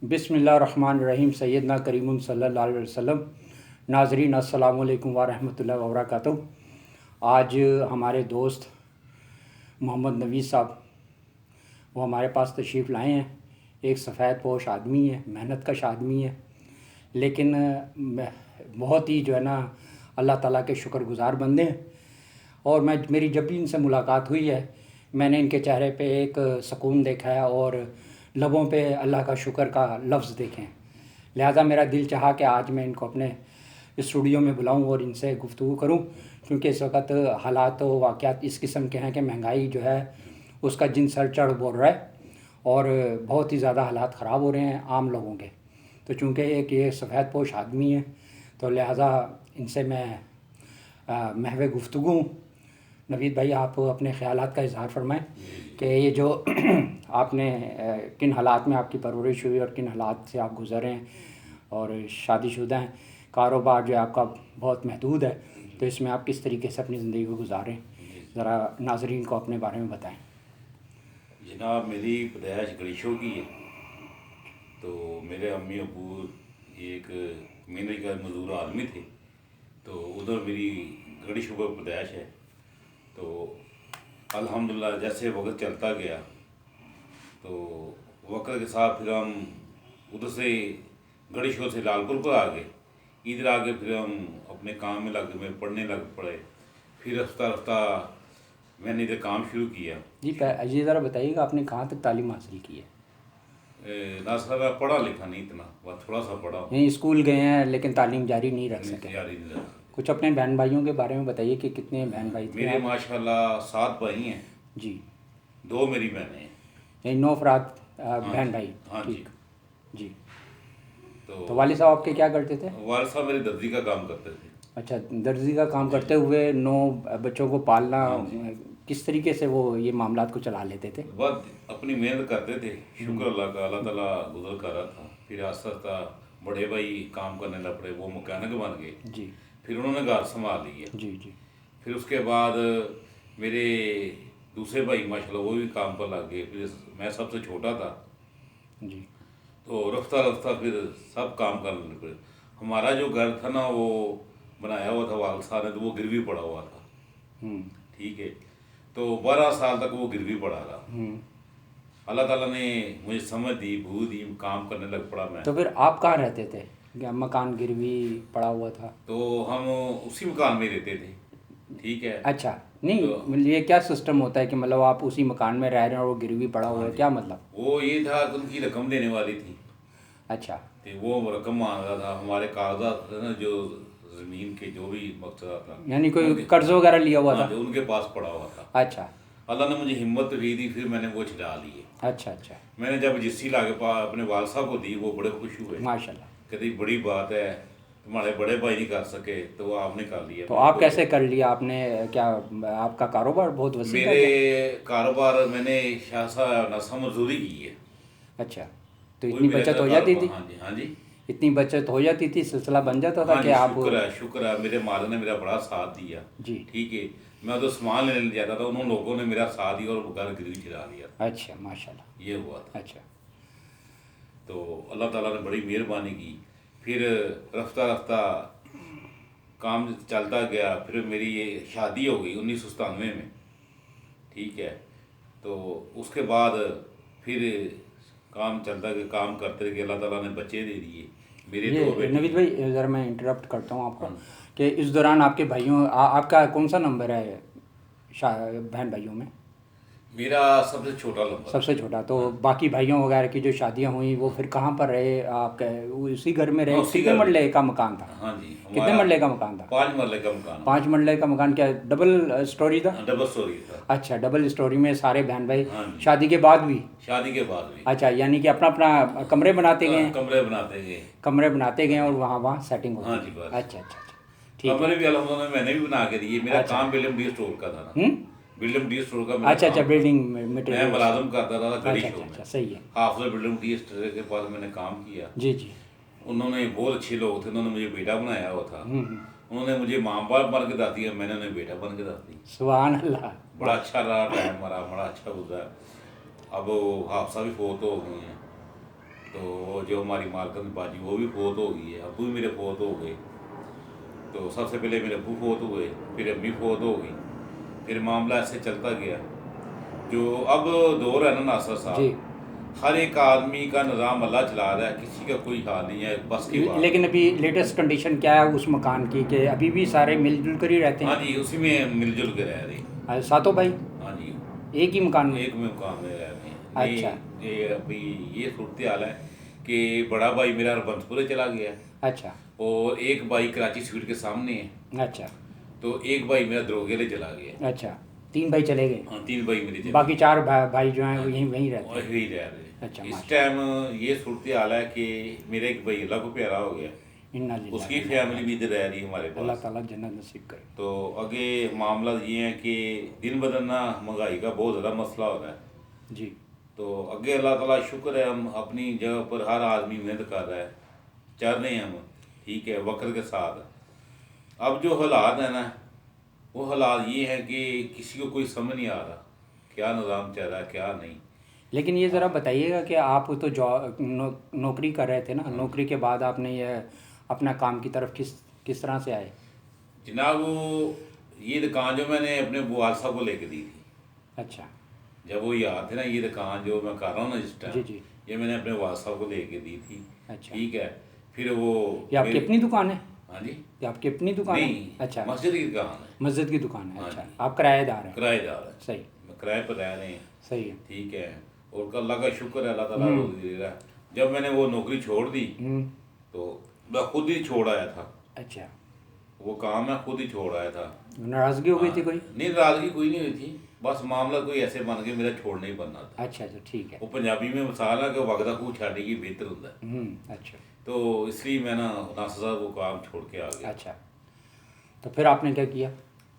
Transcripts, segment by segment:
بسم اللہ الرحمن الرحیم سیدنا کریم صلی اللہ علیہ وسلم۔ ناظرین السلام علیکم ورحمۃ اللہ وبرکاتہ۔ آج ہمارے دوست محمد نوید صاحب وہ ہمارے پاس تشریف لائے ہیں۔ ایک سفید پوش آدمی ہے، محنت کش آدمی ہے، لیکن بہت ہی جو ہے نا اللہ تعالیٰ کے شکر گزار بندے ہیں۔ اور میری جب بھی ان سے ملاقات ہوئی ہے میں نے ان کے چہرے پہ ایک سکون دیکھا ہے اور لبوں پہ اللہ کا شکر کا لفظ دیکھیں۔ لہٰذا میرا دل چاہا کہ آج میں ان کو اپنے اسٹوڈیو میں بلاؤں اور ان سے گفتگو کروں، کیونکہ اس وقت حالات و واقعات اس قسم کے ہیں کہ مہنگائی جو ہے اس کا جن سر چڑھ بول رہا ہے اور بہت ہی زیادہ حالات خراب ہو رہے ہیں عام لوگوں کے۔ تو چونکہ ایک یہ سفید پوش آدمی ہے تو لہٰذا ان سے میں محو گفتگو ہوں۔ نوید بھائی، آپ اپنے خیالات کا اظہار فرمائیں کہ یہ جو آپ نے کن حالات میں آپ کی پرورش ہوئی اور کن حالات سے آپ گزرے ہیں اور شادی شدہ ہیں، کاروبار جو ہے آپ کا بہت محدود ہے، تو اس میں آپ کس طریقے سے اپنی زندگی کو گزاریں، ذرا ناظرین کو اپنے بارے میں بتائیں۔ جناب، میری پیدائش گڑیشوں کی ہے، تو میرے امی ابو ایک محنت کا مزدور آدمی تھے، تو ادھر میری گڑیشوں پر پیدائش ہے۔ تو الحمدللہ جیسے وقت چلتا گیا تو وقت کے ساتھ پھر ہم ادھر سے گڑیشوں سے لال پور پر آ گئے۔ ادھر آ کے پھر ہم اپنے کام میں لگ میں پڑھنے لگ پڑے۔ پھر رفتہ رفتہ میں نے ادھر کام شروع کیا۔ جی ذرا بتائیے کہ آپ نے کہاں تک تعلیم حاصل کی ہے؟ نہ صاحب، میں پڑھا لکھا نہیں اتنا، بس تھوڑا سا پڑھا ہوں، یعنی اسکول گئے ہیں لیکن تعلیم جاری نہیں رکھ سکے۔ جاری نہیں رہا۔ کچھ اپنے بہن بھائیوں کے بارے میں بتائیے کہ کتنے بہن بھائی تھے میرے آپ؟ ماشاءاللہ 7 بھائی ہیں، جی، 2 میری بہنیں ہیں۔ یعنی 9 افراد بہن بھائی۔ ہاں جی۔ ٹھیک جی۔ تو تو والد صاحب آپ کے کیا کرتے تھے؟ والد صاحب میری درزی کا کام کرتے تھے۔ اچھا، درزی کا کام کرتے ہوئے 9 بچوں کو پالنا، ہاں جی۔ کس طریقے سے وہ یہ معاملات کو چلا لیتے تھے؟ بس اپنی محنت کرتے تھے، شکر اللہ کا، اللہ تعالیٰ گزر کر رہا تھا۔ پھر آہستہ آہستہ بڑے بھائی کام کرنے لگ پڑے، وہ مکینک بن گئے۔ جی پھر انہوں نے گھر سنبھال لیا۔ جی جی پھر اس کے بعد میرے دوسرے بھائی ماشاءاللہ وہ بھی کام پر لگ گئے۔ پھر میں سب سے چھوٹا تھا، جی تو رفتہ رفتہ پھر سب کام کرنے لگے۔ ہمارا جو گھر تھا نا وہ بنایا ہوا تھا والد صاحب نے، تو وہ گروی پڑا ہوا تھا۔ ٹھیک ہے، تو 12 سال تک وہ گروی پڑا رہا۔ اللہ تعالیٰ نے مجھے سمجھ دی، بھو دی، کام کرنے لگ پڑا میں۔ تو پھر آپ کہاں رہتے تھے؟ مکان گروی پڑا ہوا تھا تو ہم اسی مکان میں رہتے تھے۔ ٹھیک ہے۔ اچھا، نہیں یہ کیا سسٹم ہوتا ہے کہ مطلب آپ اسی مکان میں رہ رہے ہیں اور وہ گروی پڑا ہوا ہے، کیا مطلب؟ وہ یہ تھا کہ ان کی رقم دینے والی تھی، اچھا وہ رقم مانگ رہا تھا۔ ہمارے کاغذات تھے نا، جو زمین کے جو بھی مقصد تھا، یعنی کوئی قرض وغیرہ لیا ہوا تھا؟ جو ان کے پاس پڑا ہوا تھا۔ اچھا اللہ نے مجھے ہمت دی دی، پھر میں نے وہ چھڑا لیے۔ اچھا اچھا، میں نے جب رجسٹری لا کے اپنے والد صاحب کو دی، وہ بڑے خوش ہوئے، ماشاء اللہ۔ کہتے بڑی بات ہے، تمہارے بڑے بھائی نہیں کر سکے تو وہ آپ نے کر لیا۔ تو آپ کیسے کر لیا آپ نے؟ کیا آپ کا کاروبار بہت وسیع ہے؟ میرے کاروبار میں نے شاہسا نسا مزدوری کی ہے۔ اچھا، تو اتنی بچت ہو جاتی تھی؟ ہاں جی، ہاں جی، اتنی بچت ہو جاتی تھی، سلسلہ بن جاتا تھا ہاں کہ جی، آپ؟ شکر ہے، شکر ہے، میرے مالک نے میرا بڑا ساتھ دیا۔ جی ٹھیک ہے، میں تو سامان لینے جاتا تھا، انہوں لوگوں نے میرا ساتھ دیا اور گھر گروی چلا دیا۔ اچھا ماشاء اللہ، یہ ہوا تھا۔ اچھا تو اللہ تعالیٰ نے بڑی مہربانی کی۔ پھر رفتہ رفتہ کام چلتا گیا۔ پھر میری یہ شادی ہو گئی 1997 میں۔ ٹھیک ہے، تو اس کے بعد پھر کام چلتا گیا، کام کرتے گئے، اللہ تعالیٰ نے بچے دے دیے میرے 2 بیٹے۔ نوید بھائی ذرا میں انٹرپٹ کرتا ہوں آپ کو کہ اس دوران آپ کے بھائیوں آپ کا کون سا نمبر ہے بہن بھائیوں میں؟ میرا سب سے چھوٹا نمبر، سب سے چھوٹا۔ تو باقی بھائیوں وغیرہ کی جو شادیاں ہوئیں وہ پھر کہاں پر رہے آپ کے؟ اسی گھر میں رہے؟ کتنے مرلے کا مکان تھا؟ ہاں جی، کتنے مرلے کا مکان تھا؟ 5 مرلے کا مکان۔ 5 مرلے کا مکان، کیا ڈبل اسٹوری تھا؟ ڈبل سٹوری تھا۔ اچھا، ڈبل اسٹوری میں سارے بہن بھائی ہاں جی، شادی کے بعد بھی؟ شادی کے بعد بھی۔ اچھا، یعنی کہ اپنا اپنا کمرے بناتے گئے؟ کمرے بناتے گئے، کمرے بناتے گئے اور وہاں سیٹنگ ہوتی؟ ہاں جی، بس۔ اچھا اچھا اچھا، ٹھیک ہے۔ کمرے بھی الحمدللہ میں نے بھی بنا کے دیے۔ میرا کام بلڈنگ ڈی اسٹور کا تھا نا، بلڈنگ ڈی اسٹور کا۔ اچھا اچھا، بلڈنگ میں مٹیریل۔ ملازم کرتا تھا گڑی اچھا شو اچھا، میں، صحیح ہے۔ حافظ بلڈنگ ڈی اسٹور کے پاس میں نے کام کیا۔ جی جی، انہوں نے بہت اچھے لوگ تھے، انہوں نے مجھے بیٹا بنایا ہوا تھا۔ انہوں نے مجھے ماں باپ بن کے دیا، میں نے انہیں بیٹا بن کے دی۔ سبحان اللہ، بڑا اچھا رہا ٹائم ہمارا، بڑا اچھا گزرا۔ اب حافظہ بھی فوت ہو گئی ہیں، تو جو ہماری مالکن باجی وہ بھی فوت ہو گئی ہے، ابو بھی میرے فوت ہو گئے. تو سب سے پہلے میرے ابو فوت ہوئے، پھر امی فوت ہو گئی، پھر معاملہ ایسے چلتا گیا. جو اب دور ہے نا ناصر صاحب، جی. ہر ایک آدمی کا نظام اللہ چلا رہا ہے، کسی کا کوئی حال نہیں ہے بس کی بات. لیکن ابھی لیٹسٹ کنڈیشن کیا ہے اس مکان کی کہ ابھی بھی سارے مل جل کر ہی رہتے ہیں؟ ہاں جی، اسی میں مل جل کے رہ رہے ہیں. ساتوں بھائی ہاں جی، ایک ہی مکان میں؟ ایک میں مقام میں رہ رہے ہیں. اچھا یہ ابھی یہ صورتحال ہے کہ بڑا بھائی میرا ربنت پورے چلا گیا ہے، اچھا اور ایک بھائی کراچی سویٹ کے سامنے ہے، اچھا تو ایک بھائی میرا دروگیرے چلا گیا ہے. اچھا 3 بھائی چلے گئے، ہاں 3 بھائی میرے چلے باقی گئے. 4 بھائی جو ہیں وہ وہیں رہتے ہیں؟ وہی رہ رہے ہیں. اچھا اس ماشاء ٹائم یہ صورتحال ہے کہ میرا ایک بھائی اللہ کو پیارا ہو گیا، انا للہ اس کی فیملی بھی ادھر رہ رہی ہے ہمارے اللہ پاس. تعالیٰ جنت نصیب کرے. تو آگے معاملہ یہ ہے کہ دن بدن نا مہنگائی کا بہت زیادہ مسئلہ ہو رہا ہے. جی تو آگے اللہ تعالیٰ شکر ہے، ہم اپنی جگہ پر ہر آدمی محنت کر رہا ہے، چل رہے ہیں ہم، ٹھیک ہے، وقت کے ساتھ. اب جو حالات ہیں نا، وہ حالات یہ ہیں کہ کسی کو کوئی سمجھ نہیں آ رہا کیا نظام چل رہا ہے کیا نہیں. لیکن یہ ذرا بتائیے گا کہ آپ تو نوکری کر رہے تھے نا، نوکری کے بعد آپ نے یہ اپنا کام کی طرف کس طرح سے آئے؟ جناب وہ یہ دکان جو میں نے اپنے بوال صاحب کو لے کے دی تھی، اچھا جب وہ یاد تھے نا، یہ دکان جو میں کر رہا ہوں نا اس جی ٹائم، جی یہ میں نے اپنے والد صاحب کو لے کے دی تھی. اچھا ٹھیک ہے، پھر وہ یہ آپ کی اپنی دکان ہے؟ ہاں جی، یہ آپ کی اپنی دکان ہے؟ نہیں، اچھا مسجد کی دکان ہے، مسجد کی دکان ہے. ہاں اچھا جی. آپ کرایہ دار ہیں؟ کرایہ دار ہے، صحیح میں کرائے پر رہ رہے ہیں. صحیح ہے. ٹھیک ہے، اور اللہ کا شکر ہے، اللہ تعالیٰ روزی دے رہا ہے. جب میں نے وہ نوکری چھوڑ دی تو میں خود ہی چھوڑ آیا تھا، اچھا وہ کام میں خود ہی چھوڑ آیا تھا. ناراضگی ہو گئی تھی کوئی؟ نہیں، ناراضگی کوئی نہیں ہوئی تھی، بس معاملہ کوئی ایسے بن کے میرا چھوڑنا ہی بننا تھا. اچھا اچھا ٹھیک ہے. وہ پنجابی میں مثال ہے کہ وقت کو چھاڑے گی بہتر ہوتا ہے. اچھا تو اس لیے میں نا ناصر صاحب وہ کام چھوڑ کے آ گیا. اچھا تو پھر آپ نے کیا کیا؟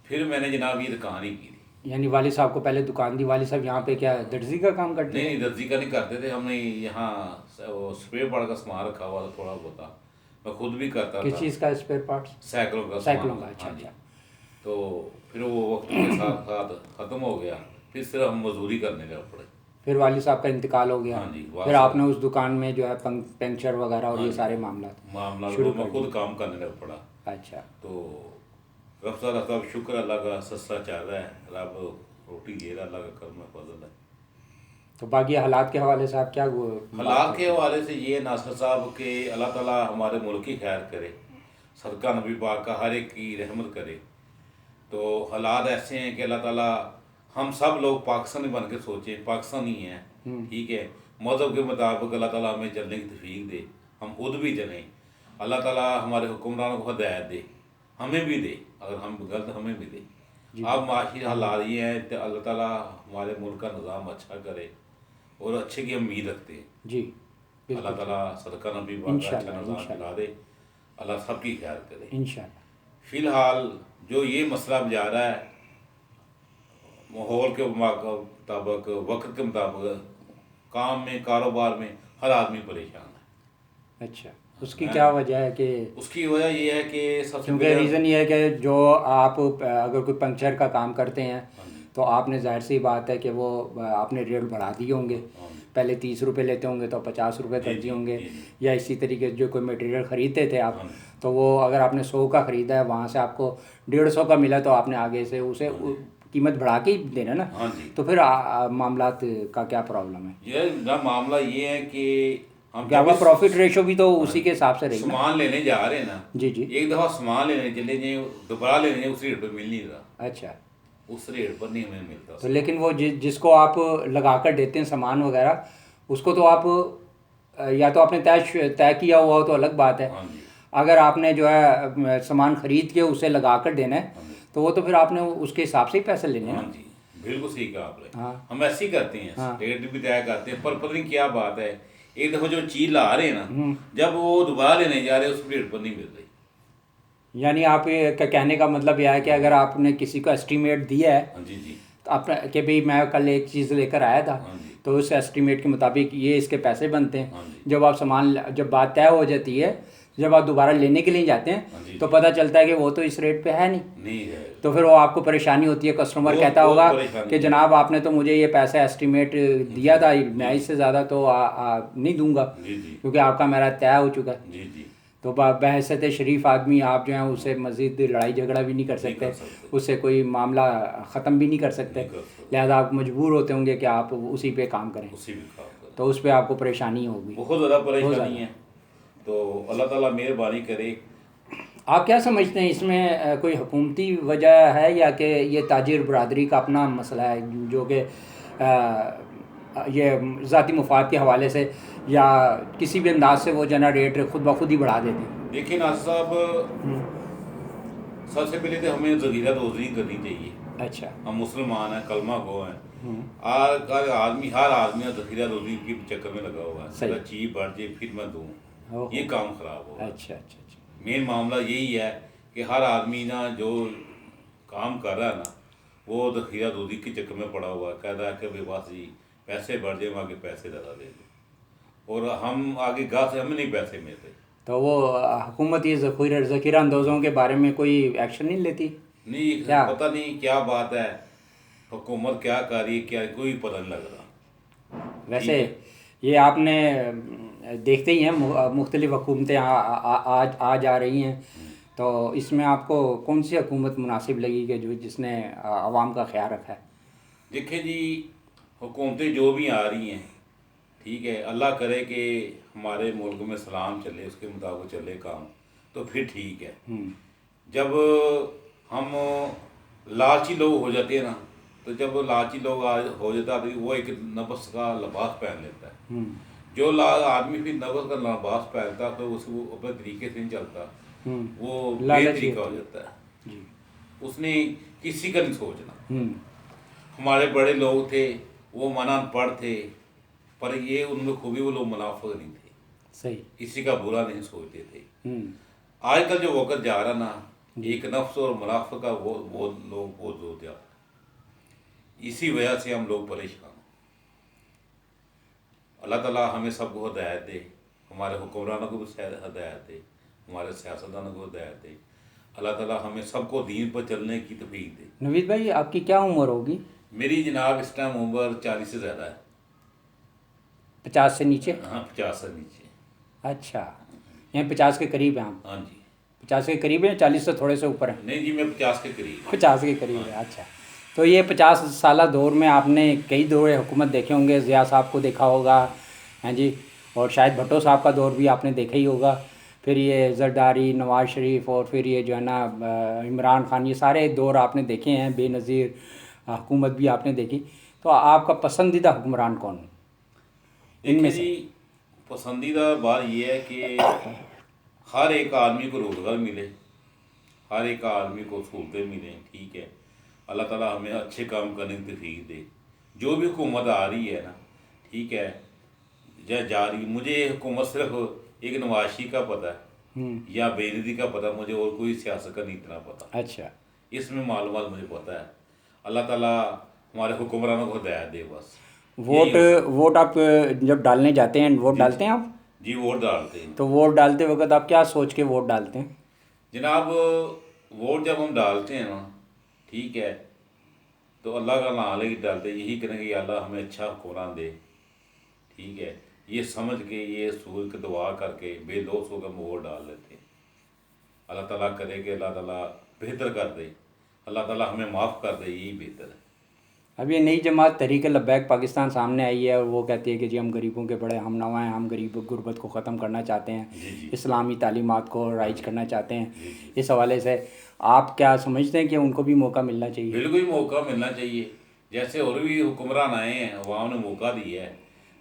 پھر میں نے جناب یہ دکان ہی کی تھی. یعنی والد صاحب کو پہلے دکان دی. والد صاحب یہاں پہ کیا درزی کا کام کرتے نہیں، درزی کا نہیں کرتے تھے، ہم نے یہاں اسپیئر پارٹ کا سامان رکھا ہوا تھا تھوڑا بہت، میں خود بھی کرتا کس تھا. چیز کا اسپیئر پارٹس؟ سائیکلوں کا سائیکلوں سامان. کا. اچھا ہاں جی. اچھا تو پھر وہ وقت کے ساتھ ساتھ ختم ہو گیا، پھر صرف ہم مزدوری کرنے لگ پڑے. پھر والد صاحب کا انتقال ہو گیا. ہاں جی. پھر آپ نے اس دکان میں جو ہے پنکچر وغیرہ اور یہ سارے معاملات شروع میں کر خود کام کرنے لگ پڑا. اچھا تو رفتہ رفتہ شکر اللہ کا سستا چل رہا ہے، رب روٹی دے رہا، اللہ کا کرم فضل ہے. تو باقی حالات کے حوالے سے آپ کیا حالات کے حوالے سے یہ ناصر صاحب کہ اللہ تعالیٰ ہمارے ملک کی خیر کرے، صدقہ نبی پاک کا ہر ایک کی رحمت کرے. تو حالات ایسے ہیں کہ اللہ تعالیٰ ہم سب لوگ پاکستانی بن کے سوچیں، پاکستانی ہیں، ٹھیک ہے، مذہب کے مطابق اللہ تعالیٰ ہمیں چلنے کی توفیق دے، ہم خود بھی چلیں. اللہ تعالیٰ ہمارے حکمرانوں کو ہدایت دے، ہمیں بھی دے، اگر ہم غلط ہمیں بھی دے. اب معاشی حالات یہ ہیں کہ اللہ تعالیٰ ہمارے ملک کا نظام اچھا کرے، اور اچھے کی امید رکھتے ہیں. جی اللہ تعالیٰ صدقہ نبی پاک کا اچھا نظام چلا دے، اللہ سب کی خیر کرے. انشاءاللہ. فی الحال جو یہ مسئلہ جا رہا ہے، ماحول کے مطابق، وقت کے مطابق، کام میں، کاروبار میں ہر آدمی پریشان ہے. اچھا اس کی کیا وجہ ہے؟ کہ اس کی وجہ یہ ہے کہ سب سے کیونکہ ریزن یہ ہے کہ جو آپ اگر کوئی پنکچر کا کام کرتے ہیں تو آپ نے ظاہر سی بات ہے کہ وہ آپ نے ریٹ بڑھا دیے ہوں گے. پہلے 30 روپے لیتے ہوں گے تو 50 روپے کر دیے ہوں گے، یا اسی طریقے سے جو کوئی میٹیریل خریدتے تھے آپ، تو وہ اگر آپ نے 100 کا خریدا ہے، وہاں سے آپ کو 150 کا ملا تو آپ نے آگے سے اسے قیمت بڑھا کے ہی دینا نا. تو پھر معاملات کا کیا پرابلم ہے؟ یہ معاملہ یہ ہے کہ ہم کیا پروفٹ ریشو بھی تو اسی کے حساب سے رہے گا. سامان لینے جا رہے ہیں نا، جی جی، ایک دفعہ سامان لینے چلے جائیں، دوبارہ لینے جائیں، اس ریٹ پہ مل نہیں رہا. اچھا اس ریٹ پر نہیں ہمیں ملتا. تو لیکن وہ جس کو آپ لگا کر دیتے ہیں سامان وغیرہ، اس کو تو آپ یا تو آپ نے طے کیا ہوا ہو تو الگ بات ہے. اگر آپ نے جو ہے سامان خرید کے اسے لگا کر دینا ہے تو وہ تو پھر آپ نے اس کے حساب سے ہی پیسے لینے ہیں. ہاں جی، بالکل صحیح کہا آپ نے. ہم ایسے ہی کرتے ہیں، ریٹ بھی طے کرتے ہیں، پر پتہ نہیں کیا بات ہے، ایک دفعہ جو چیز لا رہے ہیں نا، جب وہ دوبارہ لینے جا رہے ہیں، اس ریٹ پر نہیں مل رہی. یعنی آپ کا کہنے کا مطلب یہ ہے کہ اگر آپ نے کسی کو اسٹیمیٹ دیا ہے تو آپ کہ بھئی میں کل ایک چیز لے کر آیا تھا، تو اس ایسٹیمیٹ کے مطابق یہ اس کے پیسے بنتے ہیں. جب آپ سامان جب بات طے ہو جاتی ہے جب آپ دوبارہ لینے کے لیے جاتے ہیں تو پتہ چلتا ہے کہ وہ تو اس ریٹ پہ ہے نہیں ہے، تو پھر وہ آپ کو پریشانی ہوتی ہے. کسٹمر کہتا ہوگا کہ جناب آپ نے تو مجھے یہ پیسہ ایسٹیمیٹ دیا تھا، میں اس سے زیادہ تو نہیں دوں گا کیونکہ آپ کا میرا طے ہو چکا ہے. جی جی. تو بحیثیت شریف آدمی آپ جو ہیں اسے مزید لڑائی جھگڑا بھی نہیں کر سکتے، اس سے کوئی معاملہ ختم بھی نہیں کر سکتے، لہذا آپ مجبور ہوتے ہوں گے کہ آپ اسی پہ کام کریں، تو اس پہ آپ کو پریشانی ہوگی، بہت زیادہ پریشانی ہے. تو اللہ تعالیٰ مہربانی کرے. آپ کیا سمجھتے ہیں اس میں کوئی حکومتی وجہ ہے یا کہ یہ تاجر برادری کا اپنا مسئلہ ہے جو کہ یہ ذاتی مفاد کے حوالے سے یا کسی بھی انداز سے وہ جو ہے نا ریٹ خود بخود ہی بڑھا دیتے ہیں؟ دیکھیں ناصر صاحب، سب سے پہلے تو ہمیں ذخیرہ روزی کرنی چاہیے. اچھا. ہم مسلمان ہیں، کلمہ گو ہیں. ہر آدمی ذخیرہ روزی کے چکر میں لگا ہوا ہے. میرا چیز بڑھ جائے پھر میں دوں، یہ کام خراب ہوا. اچھا اچھا اچھا. مین معاملہ یہی ہے کہ ہر آدمی نا جو کام کر رہا ہے نا وہ ذخیرہ روزی کے چکر میں پڑا ہوا ہے. کہتا ہے کہ بس جی پیسے بڑھ جائیں، آگے پیسے زیادہ دے دیں، اور ہم آگے گاہ سے ہمیں نہیں پیسے ملتے. تو وہ حکومت یہ ذخیرہ اندوزوں کے بارے میں کوئی ایکشن نہیں لیتی؟ نہیں، پتہ نہیں کیا بات ہے، حکومت کیا کر رہی ہے، کیا کوئی پتہ نہیں لگ رہا. ویسے یہ آپ نے دیکھتے ہی ہیں مختلف حکومتیں آ جا رہی ہیں، تو اس میں آپ کو کون سی حکومت مناسب لگی کہ جس نے عوام کا خیال رکھا ہے؟ دیکھیں جی، حکومتیں جو بھی آ رہی ہیں ٹھیک ہے، اللہ کرے کہ ہمارے ملک میں سلام چلے، اس کے مطابق چلے کام تو پھر ٹھیک ہے. جب ہم لالچی لوگ ہو جاتے ہیں نا، تو جب لالچی لوگ ہو جاتا ہے تو وہ ایک نفس کا لباس پہن لیتا ہے. جو آدمی پھر نفس کا لباس پہنتا تو اس کو اپنے طریقے سے نہیں چلتا، وہ بے طریقہ ہو جاتا ہے. اس نے کسی کا نہیں سوچنا. ہمارے بڑے لوگ تھے، وہ منع پڑھ تھے، پر یہ ان میں خوبی وہ لوگ منافق نہیں تھے، صحیح، کسی کا برا نہیں سوچتے تھے. آج کل جو وقت جا رہا نا، ایک نفس اور منافق کا وہ لوگ بہت زور دیا، اسی وجہ سے ہم لوگ پریشان ہیں. اللہ تعالیٰ ہمیں سب کو ہدایت دے، ہمارے حکمرانوں کو بھی ہدایت دے، ہمارے سیاستدانوں کو ہدایت دے. اللہ تعالیٰ ہمیں سب کو دین پر چلنے کی توفیق دے. نوید بھائی آپ کی کیا عمر ہوگی؟ میری جناب اس ٹائم عمر 40 سے زیادہ ہے. 50 سے نیچے؟ ہاں 50 سے نیچے. اچھا، یعنی 50 کے قریب ہیں آپ؟ ہاں جی. 50 کے قریب ہیں، 40 سے تھوڑے سے اوپر ہیں؟ نہیں جی، میں 50 کے قریب. 50 کے قریب ہے. اچھا، تو یہ 50 سالہ دور میں آپ نے کئی دور حکومت دیکھے ہوں گے. ضیاء صاحب کو دیکھا ہوگا، ہیں جی، اور شاید بھٹو صاحب کا دور بھی آپ نے دیکھا ہی ہوگا. پھر یہ زرداری، نواز شریف، اور پھر یہ جو ہے نا عمران خان، یہ سارے دور آپ نے دیکھے ہیں. بے نظیر حکومت بھی آپ نے دیکھی. تو آپ کا پسندیدہ حکمران کون ہے ان میں سے؟ جی، پسندیدہ بات یہ ہے کہ ہر ایک آدمی کو روزگار ملے، ہر ایک آدمی کو سہولتیں ملیں. ٹھیک ہے، اللہ تعالیٰ ہمیں اچھے کام کرنے کی توفیق دے. جو بھی حکومت آ رہی ہے نا، ٹھیک ہے، جا رہی، مجھے حکومت صرف ایک نوازی کا پتہ ہے یا بے نظیر کا پتہ، مجھے اور کوئی سیاست کا نہیں اتنا پتہ. اچھا، اس میں معلومات مجھے پتہ ہے. اللہ تعالیٰ ہمارے حکمرانوں کو ہدایت دے بس. ووٹ آپ جب ڈالنے جاتے ہیں، ووٹ ڈالتے ہیں آپ؟ جی، ووٹ ڈالتے ہیں. تو ووٹ ڈالتے وقت آپ کیا سوچ کے ووٹ ڈالتے ہیں؟ جناب، ووٹ جب ہم ڈالتے ہیں نا، ٹھیک ہے، تو اللہ کا نام لے کے ڈالتے ہیں، یہی کریں گے کہ اللہ ہمیں اچھا حکمران دے. ٹھیک ہے، یہ سمجھ کے، یہ سوچ کے، دعا کر کے بے لوث ہو کے ہم ووٹ ڈال دیتے ہیں. اللہ تعالیٰ کرے کہ اللہ تعالیٰ بہتر کر دے، اللہ تعالیٰ ہمیں معاف کر دے، یہی بہتر ہے. اب یہ نئی جماعت تحریک لبیک پاکستان سامنے آئی ہے اور وہ کہتی ہے کہ جی ہم غریبوں کے بڑے ہم نوا ہیں، ہم غربت کو ختم کرنا چاہتے ہیں، اسلامی تعلیمات کو رائج کرنا چاہتے ہیں. اس حوالے سے آپ کیا سمجھتے ہیں کہ ان کو بھی موقع ملنا چاہیے؟ بالکل موقع ملنا چاہیے، جیسے اور بھی حکمران آئے ہیں، عوام نے موقع دیا ہے،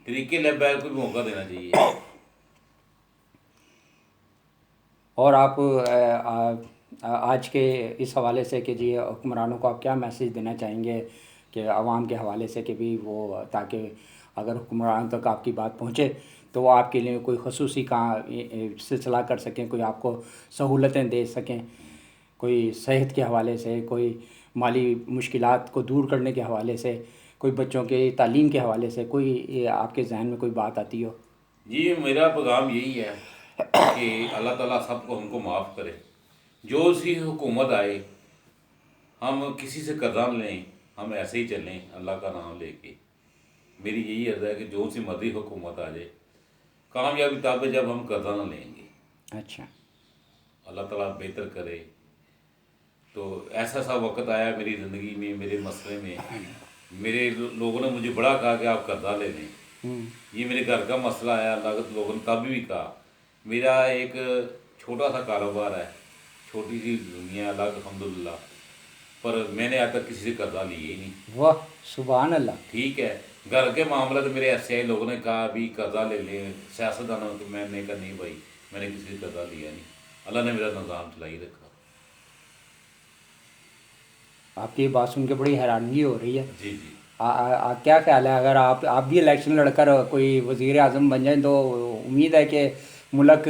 تحریک لبیک کو بھی موقع دینا چاہیے. اور آپ آج کے اس حوالے سے کہ جی حکمرانوں کو آپ کیا میسیج دینا چاہیں گے کہ عوام کے حوالے سے کہ بھی وہ، تاکہ اگر حکمران تک آپ کی بات پہنچے تو وہ آپ کے لیے کوئی خصوصی سلسلہ کر سکیں، کوئی آپ کو سہولتیں دے سکیں، کوئی صحت کے حوالے سے، کوئی مالی مشکلات کو دور کرنے کے حوالے سے، کوئی بچوں کے تعلیم کے حوالے سے، کوئی آپ کے ذہن میں کوئی بات آتی ہو؟ جی، میرا پیغام یہی ہے کہ اللہ تعالیٰ سب کو ہم کو معاف کرے. جو سی حکومت آئے ہم کسی سے قرضہ نہ لیں, ہم ایسے ہی چلیں اللہ کا نام لے کے. میری یہی عرض ہے کہ جو سی مرضی حکومت آ جائے, کامیابی تب ہے جب ہم قرضہ نہ لیں گے. اچھا. اللہ تعالیٰ بہتر کرے. تو ایسا سا وقت آیا میری زندگی میں, میرے مسئلے میں, میرے لوگوں نے مجھے بڑا کہا کہ آپ قرضہ لے لیں. یہ میرے گھر کا مسئلہ آیا, اللہ کے لوگوں نے تب بھی کہا. میرا ایک چھوٹا سا کاروبار ہے, چھوٹی سی دنیا, اللہ کا الحمدللہ, پر میں نے آج تک کسی سے قرضہ لیے ہی نہیں. واہ سبحان اللہ. ٹھیک ہے, گھر کے معاملے تو میرے ایسے ہیں, لوگوں نے کہا ابھی قرضہ لے لیں, سیاستدانوں تو میں نے کہا نہیں بھائی, میں نے کسی سے قرضہ لیا نہیں. اللہ نے میرا نظام چلائی رکھا. آپ کی یہ بات سن کے بڑی حیرانگی ہو رہی ہے. جی جی. کیا خیال ہے اگر آپ بھی الیکشن لڑ کر کوئی وزیر اعظم بن جائیں تو امید ہے کہ ملک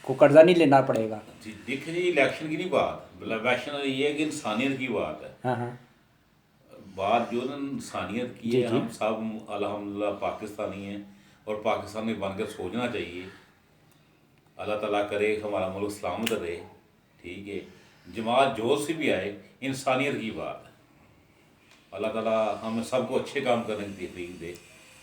کو قرضہ نہیں لینا پڑے گا؟ جی دیکھیں جی, الیکشن کی نہیں بات, الیکشن یہ ہے کہ انسانیت کی بات ہے. ہاں ہاں. بات جو نا انسانیت کی ہے, ہم سب الحمدللہ پاکستانی ہیں, اور پاکستان میں بن کر سوچنا چاہیے. اللہ تعالیٰ کرے ہمارا ملک سلامت رہے. ٹھیک ہے, جماعت جو سے بھی آئے, انسانیت کی بات ہے. اللہ تعالیٰ ہم سب کو اچھے کام کرنے کی توفیق دے,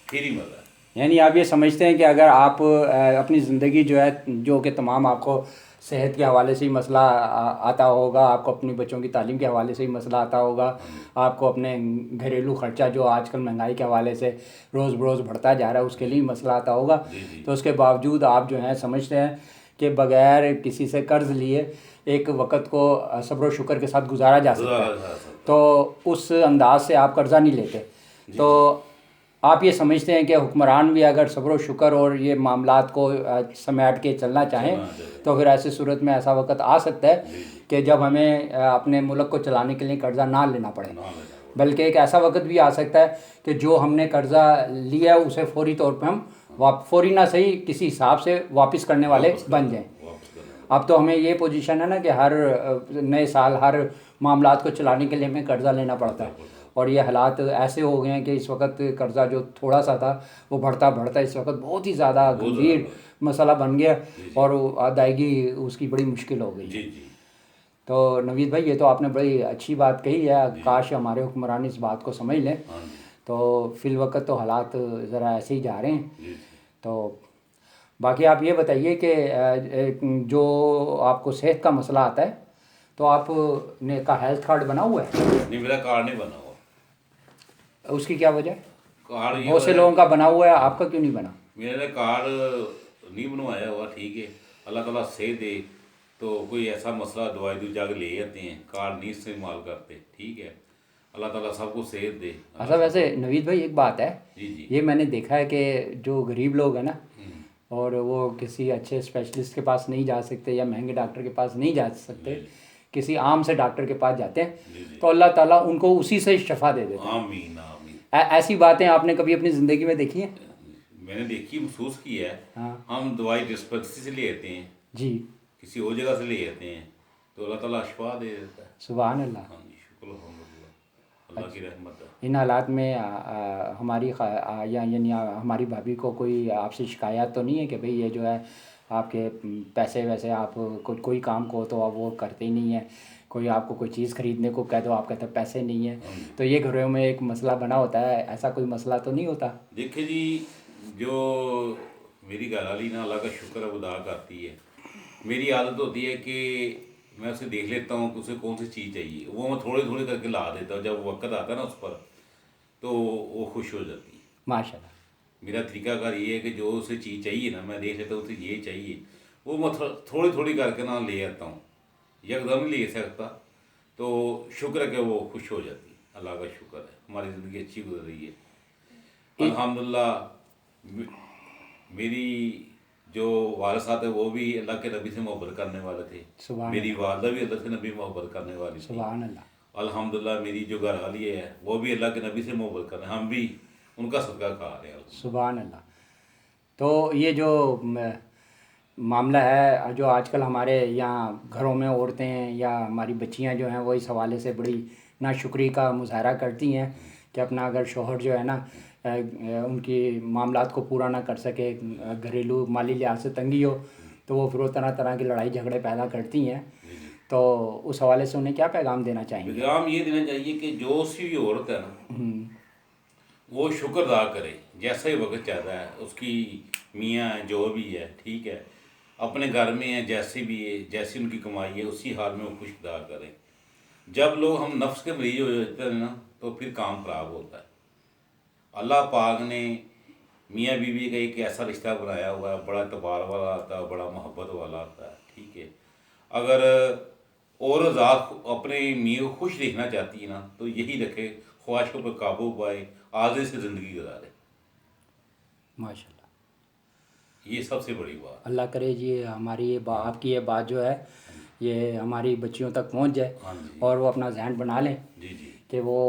پھر ہی مزہ ہے. یعنی آپ یہ سمجھتے ہیں کہ اگر آپ اپنی زندگی جو ہے, جو کہ تمام آپ کو صحت کے حوالے سے ہی مسئلہ آتا ہوگا, آپ کو اپنی بچوں کی تعلیم کے حوالے سے ہی مسئلہ آتا ہوگا, آپ کو اپنے گھریلو خرچہ جو آج کل مہنگائی کے حوالے سے روز بروز بڑھتا جا رہا ہے اس کے لیے مسئلہ آتا ہوگا, تو اس کے باوجود آپ جو ہیں سمجھتے ہیں کہ بغیر کسی سے قرض لیے ایک وقت کو صبر و شکر کے ساتھ گزارا جا سکتا ہے, تو اس انداز سے آپ قرضہ نہیں لیتے. تو آپ یہ سمجھتے ہیں کہ حکمران بھی اگر صبر و شکر اور یہ معاملات کو سمیٹ کے چلنا چاہیں تو پھر ایسی صورت میں ایسا وقت آ سکتا ہے کہ جب ہمیں اپنے ملک کو چلانے کے لیے قرضہ نہ لینا پڑے, بلکہ ایک ایسا وقت بھی آ سکتا ہے کہ جو ہم نے قرضہ لیا ہے اسے فوری طور پہ ہم فوری نہ صحیح کسی حساب سے واپس کرنے والے بن جائیں. اب تو ہمیں یہ پوزیشن ہے نا کہ ہر نئے سال ہر معاملات کو چلانے کے لیے ہمیں قرضہ لینا پڑتا ہے, اور یہ حالات ایسے ہو گئے ہیں کہ اس وقت قرضہ جو تھوڑا سا تھا وہ بڑھتا بڑھتا اس وقت بہت ہی زیادہ گمبھیر مسئلہ بن گیا, اور ادائیگی اس کی بڑی مشکل ہو گئی. تو نوید بھائی یہ تو آپ نے بڑی اچھی بات کہی ہے, کاش ہمارے حکمران اس بات کو سمجھ لیں. تو فی الوقت تو حالات ذرا ایسے ہی جا رہے ہیں. تو باقی آپ یہ بتائیے کہ جو آپ کو صحت کا مسئلہ آتا ہے تو آپ نے کا ہیلتھ کارڈ بنا ہوا ہے؟ نہیں, میرا کارڈ نہیں بنا ہوا. اس کی کیا وجہ ہے؟ کارڈ بہت سے لوگوں کا بنا ہوا ہے, آپ کا کیوں نہیں بنا؟ میرا کارڈ نہیں بنوایا ہوا. ٹھیک ہے, اللہ تعالیٰ صحت دے تو کوئی ایسا مسئلہ دوائی جا کے لے جاتے ہیں, کارڈ نہیں استعمال کرتے. ٹھیک ہے, اللہ تعالیٰ سب کو صحت دے. اچھا ویسے نوید بھائی ایک بات ہے, جی یہ میں نے دیکھا ہے کہ جو غریب لوگ ہیں نا, اور وہ کسی اچھے اسپیشلسٹ کے پاس نہیں جا سکتے یا مہنگے ڈاکٹر کے پاس نہیں جا سکتے, کسی عام سے ڈاکٹر کے پاس جاتے ہیں تو اللہ تعالیٰ ان کو اسی سے شفا دے دیتے ہیں. آمین آمین. ایسی باتیں آپ نے کبھی اپنی زندگی میں دیکھی ہیں؟ میں نے دیکھی, محسوس کی ہے. ہم دوائی ڈسپنسری سے لے آتے ہیں, جی کسی اور جگہ سے لے آتے ہیں, تو اللہ تعالیٰ شفا دے دیتا ہے. سبحان اللہ. ہاں جی, شکر الحمدللہ, اللہ کی رحمت ہے. ان حالات میں ہماری یعنی ہماری بھابھی کو کوئی آپ سے شکایت تو نہیں ہے کہ بھئی یہ جو ہے آپ کے پیسے ویسے آپ کوئی کام کو تو آپ وہ کرتے ہی نہیں ہیں, کوئی آپ کو کوئی چیز خریدنے کو کہہ دو آپ کہتے ہیں پیسے نہیں ہیں, تو یہ گھروں میں ایک مسئلہ بنا ہوتا ہے, ایسا کوئی مسئلہ تو نہیں ہوتا؟ دیکھیں جی, جو میری گھر والی نا اللہ کا شکر ادا کرتی ہے. میری عادت ہوتی ہے کہ میں اسے دیکھ لیتا ہوں کہ اسے کون سی چیز چاہیے, وہ میں تھوڑے تھوڑے کر کے لا دیتا ہوں. جب وقت آتا ہے نا اس پر تو وہ خوش ہو جاتی ہے. ماشاء اللہ. میرا طریقہ کار یہ ہے کہ جو اسے چیز چاہیے نا, میں دیکھ لیتا ہوں اسے یہ چاہیے, وہ میں تھوڑی تھوڑی کر کے نا لے آتا ہوں. یک دم نہیں لے سکتا, تو شکر ہے کہ وہ خوش ہو جاتی ہے. اللہ کا شکر ہے, ہماری زندگی اچھی گزر رہی ہے الحمدللہ. میری جو والد صاحب ہیں وہ بھی اللہ کے نبی سے محبت کرنے والے تھے. میری والدہ بھی اللہ کے نبی محبت کرنے والی تھی. سبحان اللہ. الحمدللہ میری جو گھر والی ہے وہ بھی اللہ کے نبی سے محبت کر رہے ہیں, ہم بھی ان کا صدقہ کھا رہے ہیں. سبحان اللہ. تو یہ جو معاملہ ہے جو آج کل ہمارے یہاں گھروں میں عورتیں ہیں یا ہماری بچیاں جو ہیں وہ اس حوالے سے بڑی ناشکری کا مظاہرہ کرتی ہیں کہ اپنا اگر شوہر جو ہے نا ان کی معاملات کو پورا نہ کر سکے, گھریلو مالی لحاظ سے تنگی ہو, تو وہ پھر وہ طرح طرح کی لڑائی جھگڑے پیدا کرتی ہیں. جی جی. تو اس حوالے سے انہیں کیا پیغام دینا چاہیں گے؟ پیغام یہ دینا چاہیے کہ جو سی بھی عورت ہے نا وہ شکر ادا کرے. جیسا ہی وقت چاہتا ہے اس کی میاں جو بھی ہے ٹھیک ہے اپنے گھر میں ہے جیسی بھی ہے جیسی ان کی کمائی ہے اسی حال میں وہ خوش ادا کریں. جب لوگ ہم نفس کے مریض ہو جاتے ہیں نا تو پھر کام خراب ہوتا ہے. اللہ پاک نے میاں بیوی کا ایک ایسا رشتہ بنایا ہوا ہے بڑا اعتبار والا آتا ہے بڑا محبت والا آتا ہے ٹھیک ہے. اگر اور ذات اپنے میاں کو خوش دیکھنا چاہتی ہے نا تو یہی رکھے خواہشوں پر قابو پائے آزادی سے زندگی گزارے. ماشاء اللہ. یہ سب سے بڑی بات. اللہ کرے جی ہماری یہ آپ کی یہ بات جو ہے یہ ہماری بچیوں تک پہنچ جائے ہاں جی. اور وہ اپنا ذہن بنا لیں جی جی. کہ وہ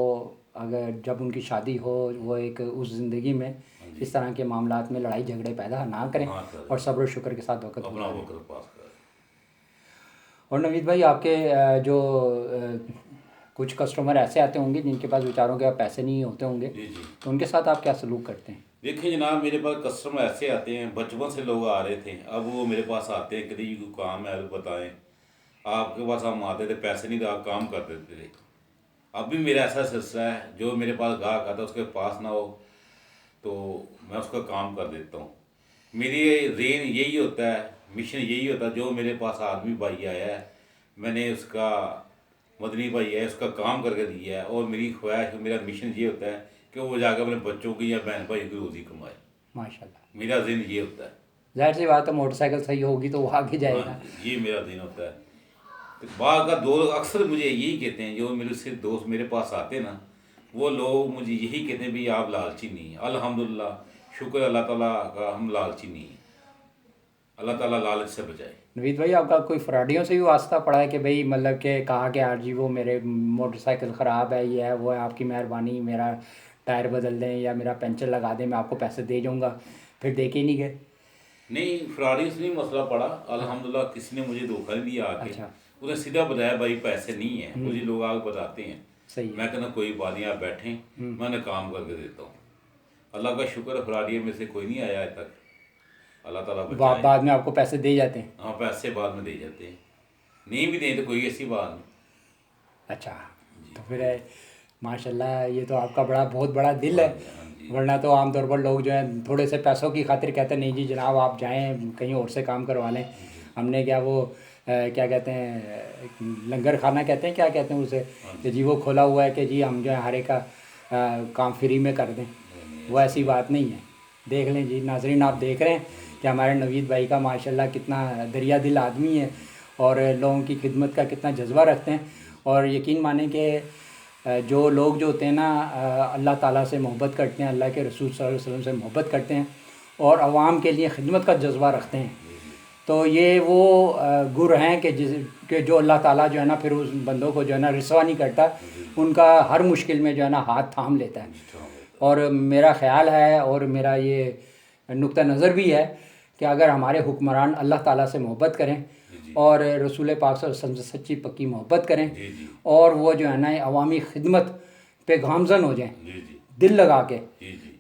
اگر جب ان کی شادی ہو وہ ایک اس زندگی میں اس طرح کے معاملات میں لڑائی جھگڑے پیدا نہ کریں اور صبر و شکر کے ساتھ وقت اپنا گزاریں. وقت پاس کریں. اور نوید بھائی آپ کے جو کچھ کسٹمر ایسے آتے ہوں گے جن کے پاس بیچاروں کے پیسے نہیں ہوتے ہوں گے جی جی. تو ان کے ساتھ آپ کیا سلوک کرتے ہیں؟ دیکھیں جناب میرے پاس کسٹمر ایسے آتے ہیں بچپن سے لوگ آ رہے تھے اب وہ میرے پاس آتے ہیں کبھی کوئی کام ہے بتائیں آپ کے پاس ہم آتے تھے پیسے نہیں تھے کام کر دیتے تھے. اب بھی میرا ایسا سلسلہ ہے جو میرے پاس گاہک آتا ہے اس کے پاس نہ ہو تو میں اس کا کام کر دیتا ہوں. میری رین یہی ہوتا ہے مشن یہی ہوتا ہے جو میرے پاس آدمی بھائی آیا ہے میں نے اس کا مدنی بھائی ہے اس کا کام کر کے دیا ہے اور میری خواہش میرا مشن یہ ہوتا ہے کہ وہ جا کے اپنے بچوں کی یا بہن بھائی کی روزی کمائے. ماشاء اللہ. میرا دن یہ ہوتا ہے. ظاہر سی بات ہے موٹر سائیکل صحیح ہوگی تو وہ آگے جائے گا. یہ میرا دن ہوتا ہے. بعض کا دوست اکثر مجھے یہی کہتے ہیں جو میرے سے دوست میرے پاس آتے ہیں نا وہ لوگ مجھے یہی کہتے ہیں بھی آپ لالچی نہیں. الحمدللہ شکر اللہ تعالیٰ کا ہم لالچی نہیں ہیں. اللہ تعالیٰ لالچ سے بچائے. نوید بھائی آپ کا کوئی فراڈیوں سے بھی واسطہ پڑا ہے کہ بھئی مطلب کہ کہا کہ یار جی وہ میرے موٹر سائیکل خراب ہے یہ ہے وہ ہے آپ کی مہربانی میرا ٹائر بدل دیں یا میرا پنچر لگا دیں میں آپ کو پیسے دے جاؤں گا پھر دے کے ہی نہیں گئے؟ نہیں فراڈی سے نہیں مسئلہ پڑا الحمدللہ کسی نے مجھے دھوکہ نہیں دیا آ کے. اچھا انہیں سیدھا بتایا بھائی پیسے نہیں ہیں. مجھے لوگ آگے بتاتے ہیں صحیح میں کہنا کوئی بات نہیں آپ بیٹھیں میں نے کام کر کے دیتا ہوں. اللہ کا شکر ہے فراڈیوں میں سے کوئی نہیں آیا آج تک. اللہ تعالیٰ بچائے. بعد میں آپ کو پیسے دے جاتے ہیں؟ ہاں پیسے بعد میں دے جاتے ہیں. نہیں بھی دیں تو کوئی ایسی بات نہیں. اچھا تو پھر ماشاء اللہ یہ تو آپ کا بہت بڑا دل ہے. ہاں جی. ورنہ تو عام طور پر لوگ جو ہیں تھوڑے سے پیسوں کی خاطر کہتے ہیں نہیں جی جناب آپ جائیں کہیں اور سے کام کروا لیں ہم نے کیا وہ کیا کہتے ہیں لنگر خانہ کہتے ہیں کیا کہتے ہیں اسے کہ جی وہ کھولا ہوا ہے کہ جی ہم جو ہے ہر ایک کا کام فری میں کر دیں. وہ ایسی بات نہیں ہے. دیکھ لیں جی ناظرین آپ دیکھ رہے ہیں کہ ہمارے نوید بھائی کا ماشاءاللہ کتنا دریا دل آدمی ہے اور لوگوں کی خدمت کا کتنا جذبہ رکھتے ہیں. اور یقین مانیں کہ جو لوگ جو ہوتے ہیں نا اللہ تعالیٰ سے محبت کرتے ہیں اللہ کے رسول صلی اللہ علیہ وسلم سے محبت کرتے ہیں اور عوام کے لیے خدمت کا جذبہ رکھتے ہیں تو یہ وہ گر ہیں کہ جو اللہ تعالیٰ جو ہے نا پھر اس بندوں کو جو ہے نا رسوا نہیں کرتا ان کا ہر مشکل میں جو ہے نا ہاتھ تھام لیتا ہے. اور میرا خیال ہے اور میرا یہ نقطہ نظر بھی ہے کہ اگر ہمارے حکمران اللہ تعالیٰ سے محبت کریں اور رسول پاک صلی اللہ علیہ وسلم سے سچی پکی محبت کریں اور وہ جو ہے نا عوامی خدمت پہ گامزن ہو جائیں دل لگا کے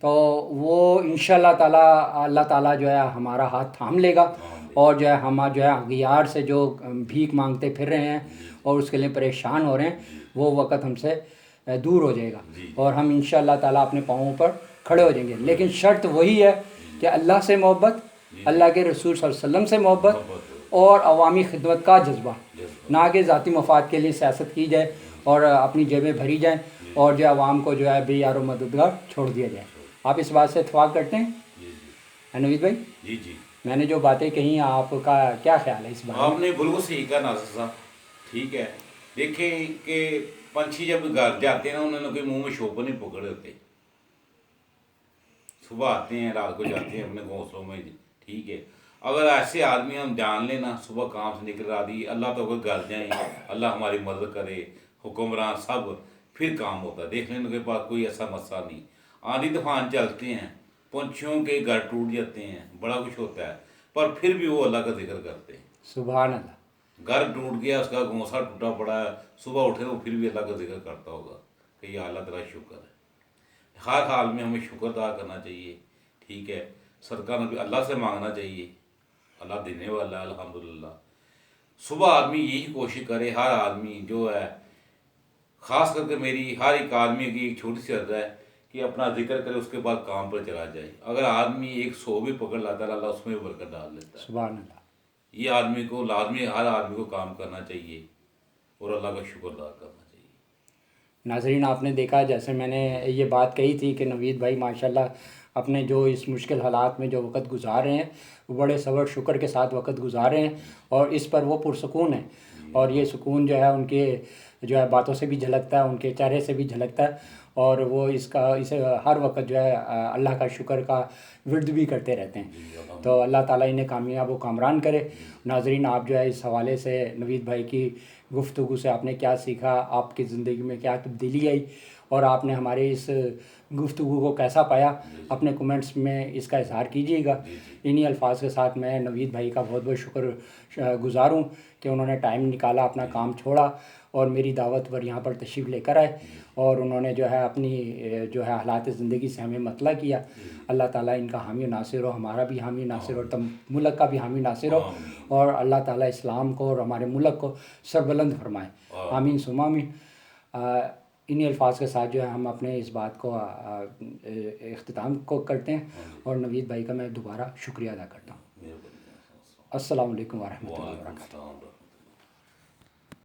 تو وہ انشاءاللہ تعالیٰ اللہ تعالیٰ جو ہے ہمارا ہاتھ تھام لے گا اور جو ہے ہم جو ہے اغیار سے جو بھیک مانگتے پھر رہے ہیں اور اس کے لیے پریشان ہو رہے ہیں وہ وقت ہم سے دور ہو جائے گا اور ہم انشاءاللہ تعالیٰ اپنے پاؤں پر کھڑے ہو جائیں گے. لیکن شرط وہی ہے کہ اللہ سے محبت اللہ کے رسول صلی اللہ علیہ وسلم سے محبت اور عوامی خدمت کا جذبہ نہ کہ ذاتی مفاد کے لیے سیاست کی جائے اور اپنی جیبیں بھری جائیں اور جو عوام کو جو ہے بے یار و مددگار چھوڑ دیا جائے. آپ اس بات سے اتفاق کرتے ہیں نوید بھائی؟ جی جی. میں نے جو باتیں کہیں آپ کا کیا خیال ہے اس بارے میں؟ آپ نے بالکل صحیح کہا ناصر صاحب. ٹھیک ہے دیکھیں کہ پنچھی جب گھر جاتے ہیں نا انہوں نے کوئی منہ میں شوپر نہیں پکڑے ہوتے. صبح آتے ہیں رات کو جاتے ہیں اپنے گھونسلوں میں. ٹھیک ہے اگر ایسے آدمی ہم جان لیں نا صبح کام سے نکل آدھی اللہ تو کوئی گھر جائیں اللہ ہماری مدد کرے حکمران سب پھر کام ہوتا ہے. دیکھ لیں ان کے پاس کوئی ایسا مسئلہ نہیں. آندھی طوفان چلتے ہیں پنچھیوں کے گھر ٹوٹ جاتے ہیں بڑا کچھ ہوتا ہے پر پھر بھی وہ اللہ کا ذکر کرتے ہیں. سبحان اللہ. گھر ٹوٹ گیا اس کا گھونسا ٹوٹا پڑا ہے صبح اٹھے وہ پھر بھی اللہ کا ذکر کرتا ہوگا کہ یہ اللہ تیرا شکر ہے. ہر حال میں ہمیں شکر ادا کرنا چاہیے. ٹھیک ہے صدقہ نبی اللہ سے مانگنا چاہیے. اللہ دینے والا ہے الحمدللہ۔ صبح آدمی یہی کوشش کرے، ہر آدمی جو ہے، خاص کر کے میری ہر ایک آدمی کی ایک چھوٹی سی عرض ہے کہ اپنا ذکر کرے، اس کے بعد کام پر چلا جائے۔ اگر آدمی ایک 100 بھی پکڑ لاتا ہے، اللہ اس میں بھی برکت ڈال دیتا ہے۔ سبحان اللہ۔ یہ آدمی کو لازمی، ہر آدمی کو کام کرنا چاہیے اور اللہ کا شکر ادا کرنا چاہیے۔ ناظرین، آپ نے دیکھا جیسے میں نے یہ بات کہی تھی کہ نوید بھائی ماشاءاللہ اپنے جو اس مشکل حالات میں جو وقت گزار رہے ہیں وہ بڑے صبر شکر کے ساتھ وقت گزار رہے ہیں، اور اس پر وہ پرسکون ہیں، اور یہ سکون جو ہے ان کے جو ہے باتوں سے بھی جھلکتا ہے، ان کے چہرے سے بھی جھلکتا ہے، اور وہ اسے ہر وقت جو ہے اللہ کا شکر کا ورد بھی کرتے رہتے ہیں۔ تو اللہ تعالیٰ انہیں کامیاب و کامران کرے۔ ناظرین، آپ جو ہے اس حوالے سے نوید بھائی کی گفتگو سے آپ نے کیا سیکھا، آپ کی زندگی میں کیا تبدیلی آئی، اور آپ نے ہمارے اس گفتگو کو کیسا پایا، اپنے کومنٹس میں اس کا اظہار کیجیے گا۔ انہی الفاظ کے ساتھ میں نوید بھائی کا بہت بہت شکر گزار ہوں کہ انہوں نے ٹائم نکالا، اپنا کام چھوڑا اور میری دعوت پر یہاں پر تشریف لے کر آئے، اور انہوں نے جو ہے اپنی جو ہے حالات زندگی سے ہمیں مطلع کیا۔ اللہ تعالیٰ ان کا حامی و ناصر ہو، ہمارا بھی حامی ناصر ہو، تم ملک کا بھی حامی ناصر ہو، اور اللہ تعالیٰ اسلام کو اور ہمارے ملک کو سربلند فرمائے۔ آمین ثم آمین۔ انہی الفاظ کے ساتھ جو ہے ہم اپنے اس بات کو اختتام کو کرتے ہیں، اور نوید بھائی کا میں دوبارہ شکریہ ادا کرتا ہوں۔ السلام علیکم ورحمۃ اللہ وبرکاتہ۔